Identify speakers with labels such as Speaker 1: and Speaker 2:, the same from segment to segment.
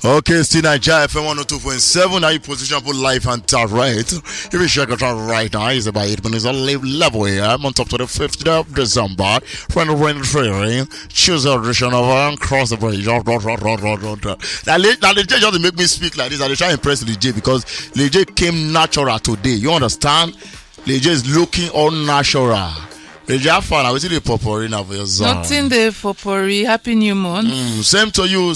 Speaker 1: Okay, still Naija FM 102.7. Now you position for life and direct. If you check it out right now, it's about 8 minutes on live level here. I'm on top to the 5th day of December. Friend of rain training. Choose a edition of Cross the Bridge. Now, Leje just make me speak like this. I try to impress Leje because Leje came natural today. You understand? Leje is looking all natural. Leje fan, I will see the potpourri now for your son.
Speaker 2: Nothing there for potpourri. Happy New Month.
Speaker 1: Same to you.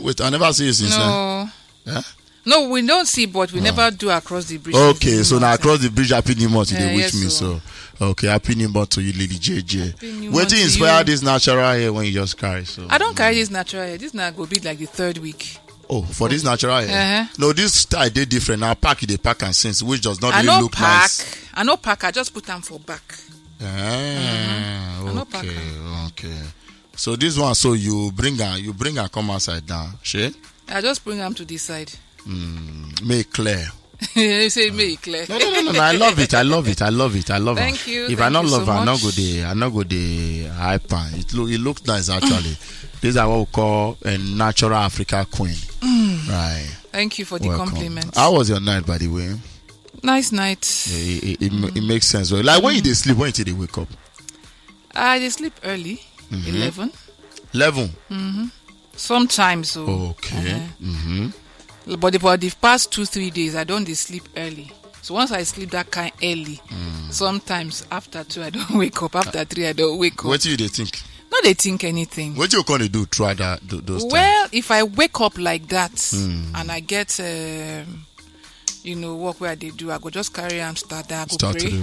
Speaker 1: Wait, I never see you since
Speaker 2: then.
Speaker 1: Yeah?
Speaker 2: No, we don't see, but we never do across the bridge.
Speaker 1: Okay, so now across the bridge, Happy New Month, you did with me.
Speaker 2: So.
Speaker 1: Okay, Happy New Month to you, Lady JJ. What inspire this natural hair when you just carry? So
Speaker 2: I don't carry this natural hair. This now will be like the 3rd week.
Speaker 1: Oh, for this natural hair? No, this style they different. Now pack it, they pack and sense, which does not really look nice.
Speaker 2: I no pack. I just put them for back.
Speaker 1: Okay. So this one, so you bring her come outside now, she?
Speaker 2: I just bring them to this side.
Speaker 1: Make clear.
Speaker 2: You say make clear.
Speaker 1: No. I love it.
Speaker 2: Thank you.
Speaker 1: If I not love her, I not go the hype. It looks nice actually. These are what we call a natural Africa queen. Right.
Speaker 2: Thank you for the compliment.
Speaker 1: How was your night, by the way?
Speaker 2: Nice night.
Speaker 1: It makes sense. Like when you sleep, when you wake up?
Speaker 2: I sleep early. 11.
Speaker 1: 11.
Speaker 2: Sometimes. So.
Speaker 1: Okay.
Speaker 2: But the past 2-3 days, I don't sleep early. So once I sleep that kind early, sometimes after 2 I don't wake up. After 3 I don't wake up.
Speaker 1: What do you think?
Speaker 2: No, they think anything.
Speaker 1: What you gonna do throughout those times?
Speaker 2: Well, if I wake up like that and I get work where they do, I go just carry and start there. I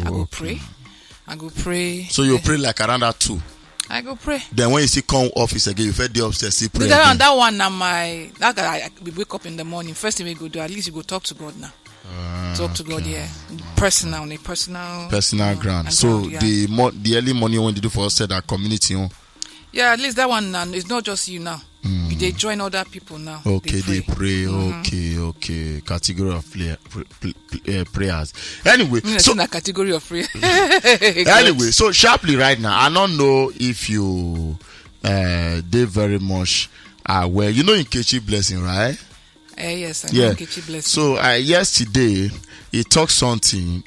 Speaker 2: go pray.
Speaker 1: So you pray like around that 2?
Speaker 2: I go pray.
Speaker 1: Then when you see come office again, you fed the upstairs, see pray.
Speaker 2: That one now that I wake up in the morning. First thing we go do, at least you go talk to God now. Talk to God, personal
Speaker 1: ground. So the early morning when they do for us said that community.
Speaker 2: Yeah, at least that one now. It's not just you now. They join other people now.
Speaker 1: Okay, they pray. Okay. Category of prayers. Anyway,
Speaker 2: so a category of prayer.
Speaker 1: Anyway, so sharply right now, I don't know if you did very much aware. You know Nkechi Blessing, right?
Speaker 2: Yes, I know Nkechi Blessing.
Speaker 1: So yesterday he talked something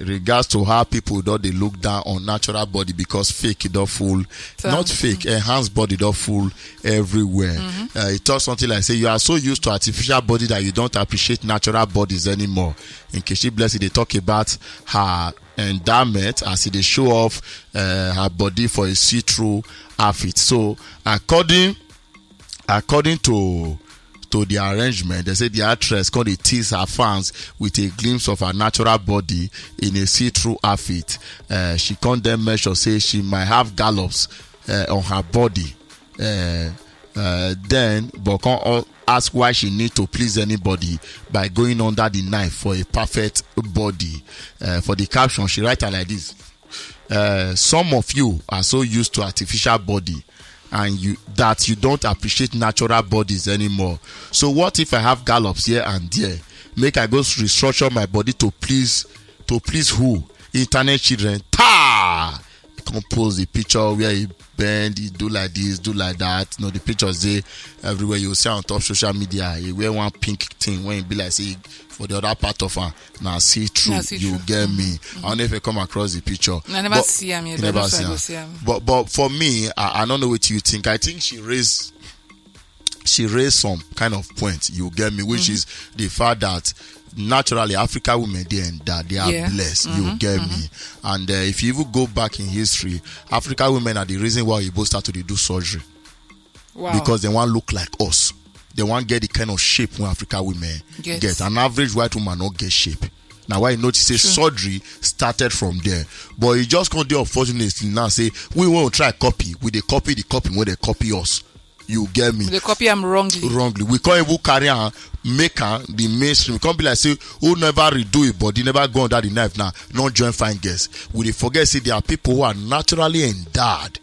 Speaker 1: regards to how people don't they look down on natural body because fake it don't fool, not fake, enhanced body don't fool everywhere. He talked something like say you are so used to artificial body that you don't appreciate natural bodies anymore. In Nkechi Blessing, they talk about her endowment as they show off her body for a see-through outfit. So according to the arrangement, they say the actress called the tease her fans with a glimpse of her natural body in a see-through outfit. She can't then measure, say she might have gallops on her body. Then Bokon ask why she need to please anybody by going under the knife for a perfect body. For the caption, she write her like this: some of you are so used to artificial body and you don't appreciate natural bodies anymore. So what if I have gallops here and there? Make I go restructure my body to please who? Internet children. Compose the picture where he bend, he do like this, do like that. The pictures there everywhere. You see on top social media. He wear one pink thing when he be like say for the other part of her. Now see through. You get me. I don't know if you come across the picture.
Speaker 2: I never see him yet.
Speaker 1: Never see him. But for me, I don't know what you think. I think she raised some kind of point. You get me, which is the fact that naturally African women they are blessed. You get me. And if you even go back in history, African women are the reason why Igbo start to do surgery. Wow. Because they want to look like us. They want to get the kind of shape when African women get. An average white woman not get shape. Now why you notice surgery started from there. But you just can't do unfortunately now say we want to try copy. We they copy the copy when they copy us. You get me?
Speaker 2: They copy them wrongly.
Speaker 1: We can't even carry and make her the mainstream. We can't be like say who never redo it body, never go under the knife now, not join fine girls. We forget say there are people who are naturally endowed.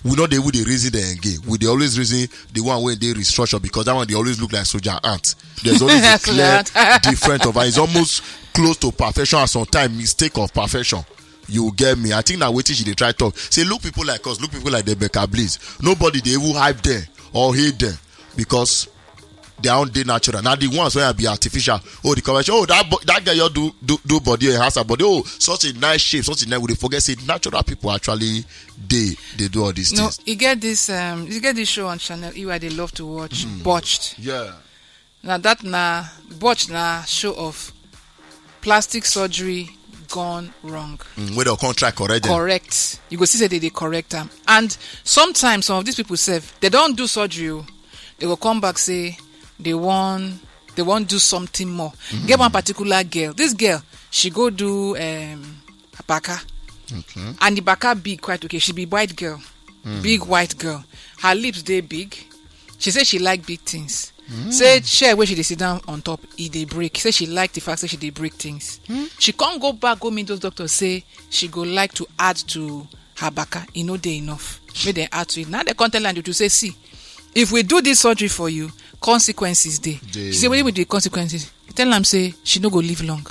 Speaker 1: We know they would the reason they engage. We they always reason the one when they restructure because that one they always look like soldier ant. There's always a clear different of her. It's almost close to perfection and sometimes mistake of perfection. You get me? I think that waiting she they try talk. Say look people like us, look people like the Becca Bliss. Nobody they even hype them or hate them because their own day natural. Now the ones where be artificial. Oh, the convention. Oh, that girl you do body and has a body. Oh, such a nice shape, such a nice. We forget say natural people actually they do all these things.
Speaker 2: No, you get this show on Channel E where they love to watch Botched.
Speaker 1: Yeah.
Speaker 2: Now that Botched show of plastic surgery gone wrong.
Speaker 1: Where the contract correct.
Speaker 2: Correct. You go see say they correct them. And sometimes some of these people say they don't do surgery. They will come back say they want do something more. Get one particular girl. This girl, she go do a baka.
Speaker 1: Okay.
Speaker 2: And the baka big quite okay. She be white girl. Big white girl. Her lips they big. She say she like big things. Say chair where she dey sit down on top, they break. Say she like the fact that she dey break things. She can't go back, go meet those doctors, say she go like to add to her baka. They enough. May they add to it. Now the content line to say, see, if we do this surgery for you, consequences dey. She say, what with the consequences? Tell them say she no go live long.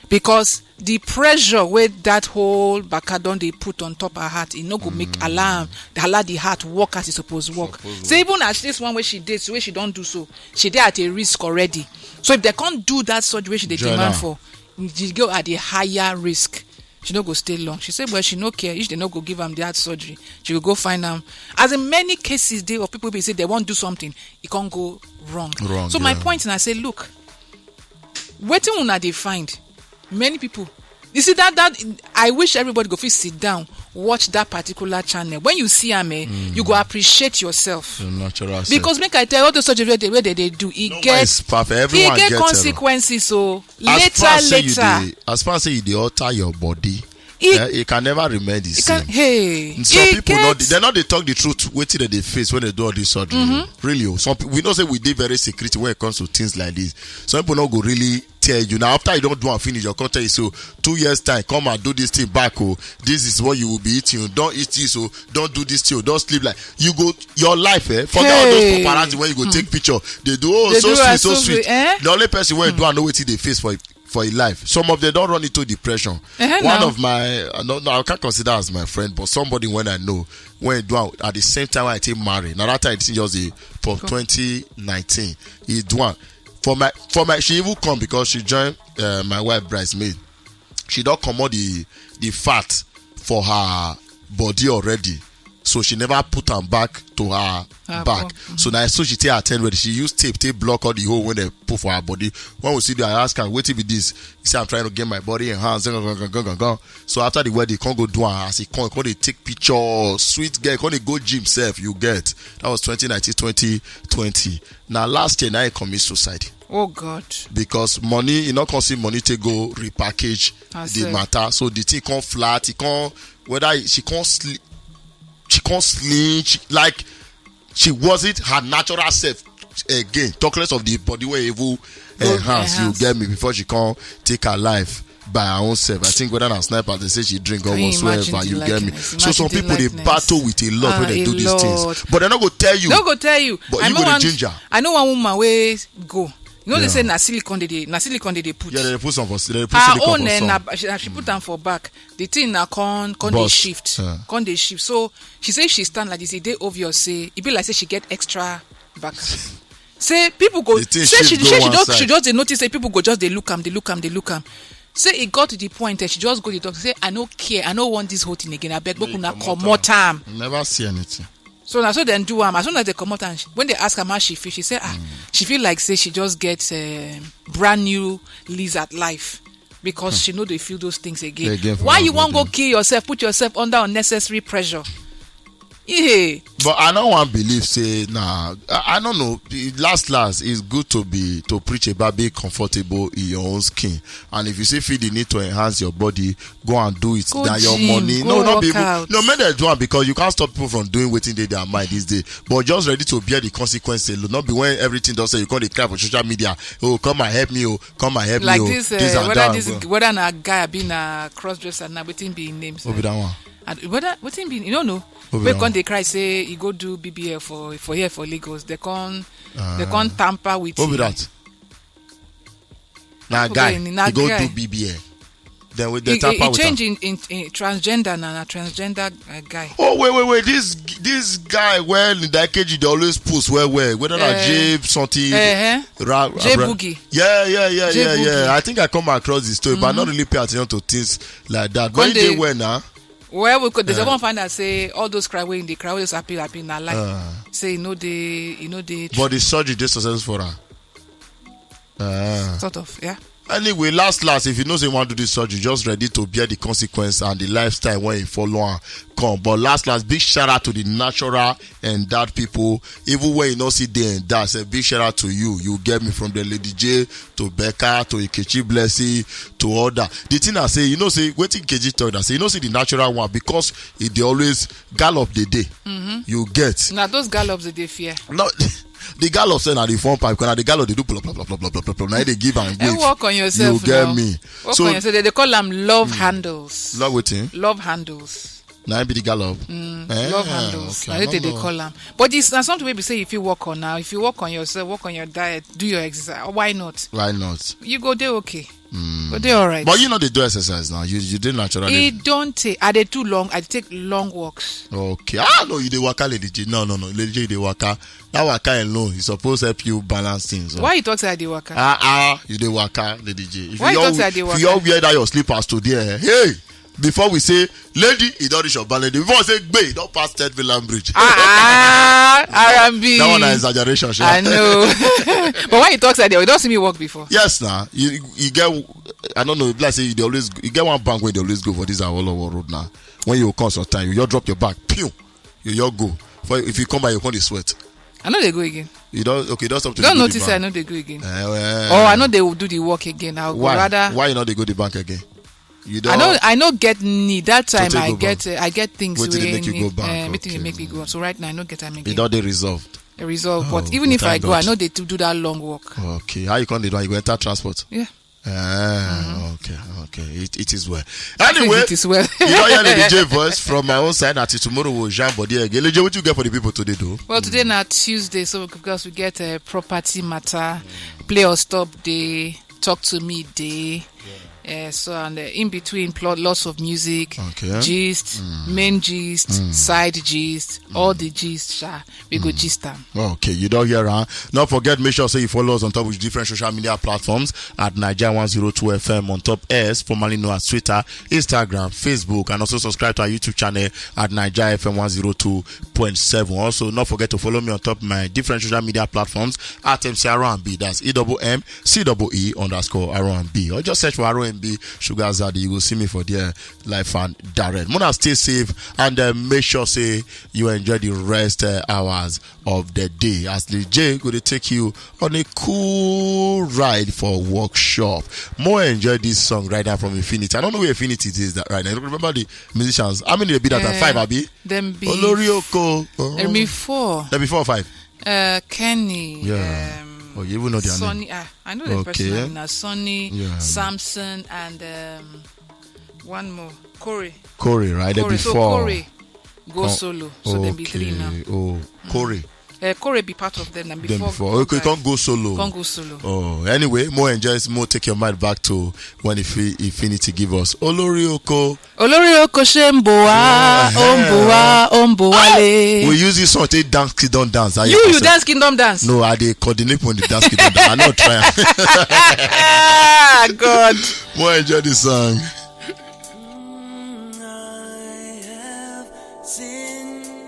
Speaker 2: Because the pressure where that whole baka don they put on top her heart, it no go make allow the heart work as it supposed to work. So even as this one where she did, so where she don't do so, she dey at a risk already. So if they can't do that surgery she dey demand for, she go at a higher risk. She no go stay long. She said, well, she no care. If they no go give them that surgery, she will go find them. As in many cases, they or people be say they won't do something, it can't go wrong. So my point, and I say, look, waiting una they find. Many people, you see that I wish everybody go fit sit down, watch that particular channel. When you see them, you go appreciate yourself. Because make I tell you, all the surgery where they do, it gets consequences. So later.
Speaker 1: As far as they alter your body, it can never remain the same. Some people they're not they talk the truth. Waiting that they face when they do all this surgery. Really, some people, we know say we did very secret when it comes to things like this. Some people not go really tell you now after you don't do and finish your content is so 2 years time come and do this thing back. This is what you will be eating. Don't eat this. Don't do this thing. Don't sleep like you go your life. Forget all those paparazzi when you go take picture. They do so sweet. The only person where do I know what they face for a life. Some of them don't run into depression. One of my I can't consider as my friend, but somebody when I know when do at the same time I take married. Now that time it's just for 2019. He do one. For my she even come because she joined my wife bridesmaid. She don't come out the fat for her body already. So she never put them back to her back. So now so she take her 10 ready. She used tape block all the hole when they put for her body. When we see the I ask her, wait till be this. He said I'm trying to get my body enhanced. So after the wedding, can't go do her as he can't they take picture, sweet girl, can't go gym self, you get. That was 2019, 2020. Now last year now he commit suicide.
Speaker 2: Oh God!
Speaker 1: Because money, you not can see money to go repackage the matter. So the thing can't flat. It can't whether she can't sleep. She can't slim. She wasn't her natural self again. Talk less of the body where evil enhance. You get me before she can't take her life by her own self. I think whether a sniper they say she drink or whatsoever. You get me. So some people they battle with a lot when they do these things, but they're not gonna tell you.
Speaker 2: Not gonna tell you.
Speaker 1: But you go to ginger.
Speaker 2: I know one woman where go. You know they say na silicone they put.
Speaker 1: Yeah, they put some for they put
Speaker 2: her
Speaker 1: silicone
Speaker 2: own
Speaker 1: for some.
Speaker 2: she put them for back. The thing na con they shift. Con they shift. So she say she stand like this. It dey obvious say it be like say she get extra back. Say people go say she just they notice say people go just they look am. Say it got to the point that she just go to the doctor say I no care. I no want this whole thing again. I beg boku na comot am.
Speaker 1: Never see anything.
Speaker 2: So now so then do as soon as they come out and when they ask her how she feel, she say she feel like say she just gets brand new lease at life because she know they feel those things again. Why you want go kill yourself, put yourself under unnecessary pressure? Yeah.
Speaker 1: But I don't want to believe say I don't know. Last it's good to preach about being comfortable in your own skin. And if you say feel the need to enhance your body, go and do it. Now your money. No, not people. No, men they do it because you can't stop people from doing what they their mind these days. But just ready to bear the consequences. Not be when everything does say you can't cry for social media. Oh, come and help me. Oh, come and help
Speaker 2: like
Speaker 1: me.
Speaker 2: Like whether a guy been a cross dresser now, waiting be names.
Speaker 1: What be that one?
Speaker 2: What's in you don't know. When they cry say you go do BBL for here for Lagos, they can't tamper with.
Speaker 1: What be that? Now guy, he go do BBL. Then with the tapa
Speaker 2: he
Speaker 1: with
Speaker 2: changed
Speaker 1: am.
Speaker 2: in transgender now, a transgender guy.
Speaker 1: Oh wait! This guy well in that KG they always post where whether na J something.
Speaker 2: J Boogie.
Speaker 1: Yeah. I think I come across this story, but I not really pay attention to things like that. But they were now.
Speaker 2: Well, we could. There's someone find that say all those cry in the crowd is happy na lie. Say
Speaker 1: But the surgery just successful for her.
Speaker 2: Sort of, yeah.
Speaker 1: Anyway, last, if you know you want to do this surgery, just ready to bear the consequence and the lifestyle when you follow and come. But last, big shout out to the natural and that people. Even when you know see they and that, say big shout out to you. You get me from the Lady J to Becca to Ikechi Blessing to other. The thing I say, wait till Ikechi talk that say, see the natural one because they always gallop the day. You get.
Speaker 2: Now those gallops they fear.
Speaker 1: No. The gallop say na the phone pipe, because the gallop they do blah blah blah blah blah blah blah. Now they give and wave.
Speaker 2: Work on yourself.
Speaker 1: You get me.
Speaker 2: Work on yourself. They call them love handles.
Speaker 1: Love waiting.
Speaker 2: Love handles.
Speaker 1: Now be the gallop.
Speaker 2: Love handles.
Speaker 1: Okay,
Speaker 2: Now they call them. But it's not something we say if you work on now. If you work on yourself, work on your diet, do your exercise. Why not?
Speaker 1: Why not?
Speaker 2: You go there okay. But they all right.
Speaker 1: But they do exercise now. You did naturally.
Speaker 2: It don't take. Are they too long? I take long walks.
Speaker 1: Okay. No, you dey waka, Lady J. No. Lady J, you dey waka. That waka alone is supposed to help you balance things.
Speaker 2: Why you talk say I dey waka?
Speaker 1: You dey waka, Lady J.
Speaker 2: Why you talk say I dey waka?
Speaker 1: If you all wear that your slippers today, hey. Before we say, lady, he don't reach your balance. Before we say, babe, don't pass Third Villan Bridge.
Speaker 2: R&B.
Speaker 1: That one is exaggeration. Sure.
Speaker 2: I know. But when you talk like that, you don't see me walk before.
Speaker 1: Yes, now. You get, I don't know, let's say you get one bank where they always go for this Awolowo road now. When you come sometime, you just drop your bag, pew, you just go. If you come by, you come to sweat.
Speaker 2: I know they go again.
Speaker 1: You don't stop to
Speaker 2: don't notice I know they go again. I know they will do the work again. I'll
Speaker 1: why?
Speaker 2: Go rather.
Speaker 1: Why you know they go the bank again? You
Speaker 2: don't. I know get need that time. I get things
Speaker 1: where make you go back.
Speaker 2: Everything make me go. So right now I know get time again.
Speaker 1: You know they resolved.
Speaker 2: But even if I go, I know they do that long walk.
Speaker 1: Okay, how you can't do? You go enter transport.
Speaker 2: Yeah.
Speaker 1: Okay. It is well. Anyway,
Speaker 2: it is well.
Speaker 1: You don't hear the DJ voice from my own side. Until tomorrow we'll jam body again. Lady, what you get for the people today, though?
Speaker 2: Well, today na Tuesday, so because we get a property matter, play or stop day, talk to me day. So and in between lots of music, gist, main gist, side gist, all the gist. We go gist them.
Speaker 1: Okay, you don't hear her. Don't forget, make sure you follow us on top of different social media platforms at Naija 102 FM on top S, formerly known as Twitter, Instagram, Facebook, and also subscribe to our YouTube channel at Naija FM 102.7. Also, don't forget to follow me on top of my different social media platforms at MC R&B. That's EMMCEE_R&B. Or just search for R&B Sugar Zaddy. You will see me for there live and direct. Mona, stay safe and make sure say you enjoy the rest hours of the day as the J going to take you on a cool ride for workshop. More enjoy this song right now from Infinity. I don't know where Infinity is that right now. Remember the musicians. How many they be that at 5 Abi?
Speaker 2: Them be
Speaker 1: Olorioko.
Speaker 2: Them be 4.
Speaker 1: Them be 4 or 5.
Speaker 2: Kenny.
Speaker 1: Yeah. Oh, you even know their
Speaker 2: Sonny,
Speaker 1: name.
Speaker 2: I know the person now. Sonny, Samson, and one more. Corey,
Speaker 1: right? There before.
Speaker 2: So Corey go solo. So there be 3 now.
Speaker 1: Oh, Corey.
Speaker 2: Corey be part of them. And before.
Speaker 1: Okay, can't go solo. Oh, anyway, more enjoys, more take your mind back to when Infinity give us Olorioko Shemboa, Omboale. We use this song to dance kingdom dance.
Speaker 2: You dance kingdom dance?
Speaker 1: No, I dey coordinate when the dance kingdom dance. I not try.
Speaker 2: God.
Speaker 1: More enjoy this song.